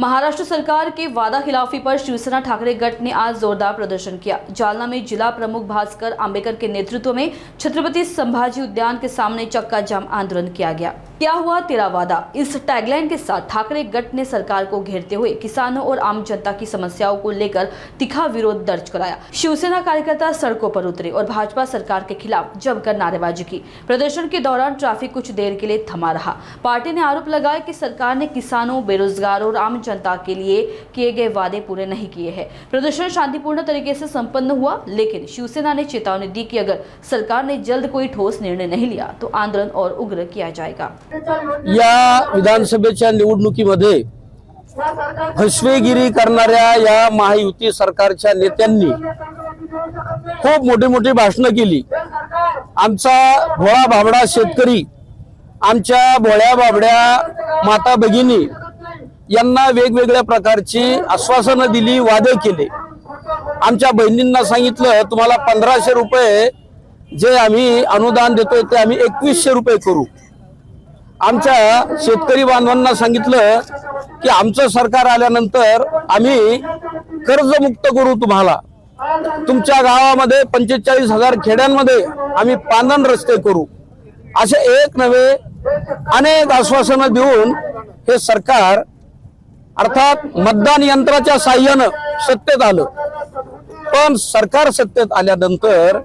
महाराष्ट्र सरकार के वादा खिलाफी पर शिवसेना ठाकरे गट ने आज जोरदार प्रदर्शन किया। जालना में जिला प्रमुख भास्कर आंबेकर के नेतृत्व में छत्रपति संभाजी उद्यान के सामने चक्का जाम आंदोलन किया गया। क्या हुआ तेरा वादा, इस टैगलाइन के साथ ठाकरे गट ने सरकार को घेरते हुए किसानों और आम जनता की समस्याओं को लेकर तीखा विरोध दर्ज कराया। शिवसेना कार्यकर्ता सड़कों पर उतरे और भाजपा सरकार के खिलाफ जमकर नारेबाजी की। प्रदर्शन के दौरान ट्रैफिक कुछ देर के लिए थमा रहा। पार्टी ने आरोप लगाया कि सरकार ने किसानों, बेरोजगारों और आम जनता के लिए किए गए वादे पूरे नहीं किए हैं। प्रदर्शन शांतिपूर्ण तरीके से संपन्न हुआ, लेकिन शिवसेना ने चेतावनी दी कि अगर सरकार ने जल्द कोई ठोस निर्णय नहीं लिया तो आंदोलन और उग्र किया जाएगा। या विधानसभेच्या निवडणुकीमध्ये फसवेगिरी करणाऱ्या या महायुती सरकारच्या नेत्यांनी खूप मोठी मोठी भाषणं केली। आमचा भोळा भाबडा शेतकरी, आमच्या भोळ्या बाबड्या माता भगिनी यांना वेगवेगळ्या प्रकारची आश्वासनं दिली, वादे केले। आमच्या बहिणींना सांगितलं तुम्हाला 1500 रुपये जे आम्ही अनुदान देतोय ते आम्ही 2100 रुपये करू। आमच्या शेतकरी बांधवांना सांगितलं की आमचं सरकार आल्यानंतर आम्ही कर्जमुक्त करू तुम्हाला। तुमच्या गावामध्ये 45,000 खेड्यांमध्ये आम्ही पांदण रस्ते करू। असे एक नवे अनेक आश्वासनं देऊन हे सरकार अर्थात मतदान यंत्राच्या साहाय्याने सत्तेत आलं। पण सरकार सत्तेत आल्यानंतर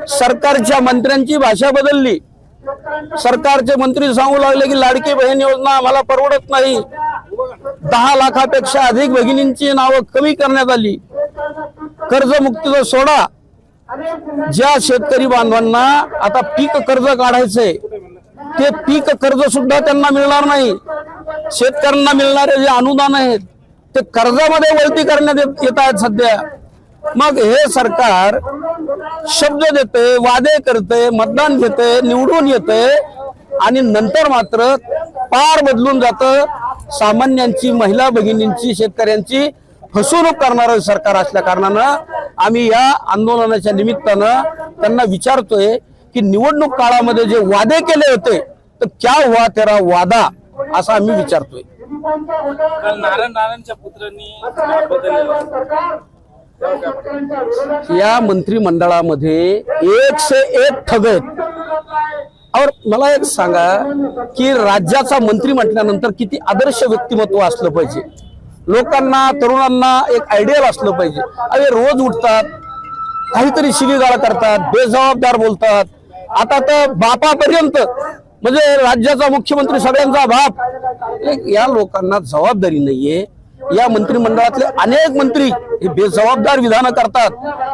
सरकारच्या मंत्र्यांची भाषा बदलली। सरकारचे मंत्री सांगू लागले की लाडकी बहीण योजना आम्हाला परवडत नाही। 10 लाखापेक्षा अधिक भगिनींची नावं कमी करण्यात आली। कर्जमुक्तीचा सोडा, ज्या शेतकरी बांधवांना आता पीक कर्ज काढायचंय ते पीक कर्ज सुद्धा त्यांना मिळणार नाही। शेतकऱ्यांना मिळणारे जे अनुदान आहेत ते कर्जामध्ये वळती करण्यात येत आहेत सध्या। मग हे सरकार शब्द देते, वादे करते, मतदान घेते, निवडून येते आणि नंतर मात्र पार बदलून जातं। सामान्यांची, महिला भगिनींची, शेतकऱ्यांची फसवणूक करणारं सरकार असल्या कारणानं आम्ही या आंदोलनाच्या निमित्तानं त्यांना विचारतोय की निवडणूक काळामध्ये जे वादे केले होते तर क्या हुआ तेरा वादा, असं आम्ही विचारतोय। नारायणच्या पुत्रांनी या मंत्रिमंडळामध्ये 1 से 1 ठग आहेत। और मला एक सांगा की राज्याचा मंत्री म्हटल्यानंतर किती आदर्श व्यक्तिमत्व असलं पाहिजे। लोकांना, तरुणांना एक आयडियल असलं पाहिजे। अरे रोज उठतात, काहीतरी शिवीगाळ करतात, बेजबाबदार बोलतात। आता तर बापापर्यंत, म्हणजे राज्याचा मुख्यमंत्री सगळ्यांचा बाप। या लोकांना जबाबदारी नाहीये। या मंत्रिमंडळातले अनेक मंत्री हे बेजबाबदार विधान करतात।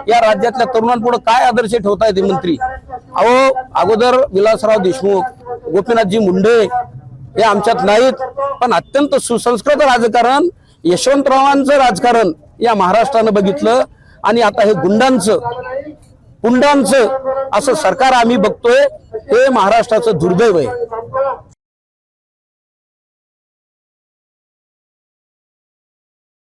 या राज्यातल्या तरुणांपुढे काय आदर्श ठेवतायत हे मंत्री? अहो, अगोदर विलासराव देशमुख, गोपीनाथजी मुंडे हे आमच्यात नाहीत, पण अत्यंत सुसंस्कृत राजकारण, यशवंतरावांचं राजकारण या महाराष्ट्रानं बघितलं आणि आता हे गुंडांचं, पुंडांचं असं सरकार आम्ही बघतोय। हे महाराष्ट्राचं दुर्दैव आहे।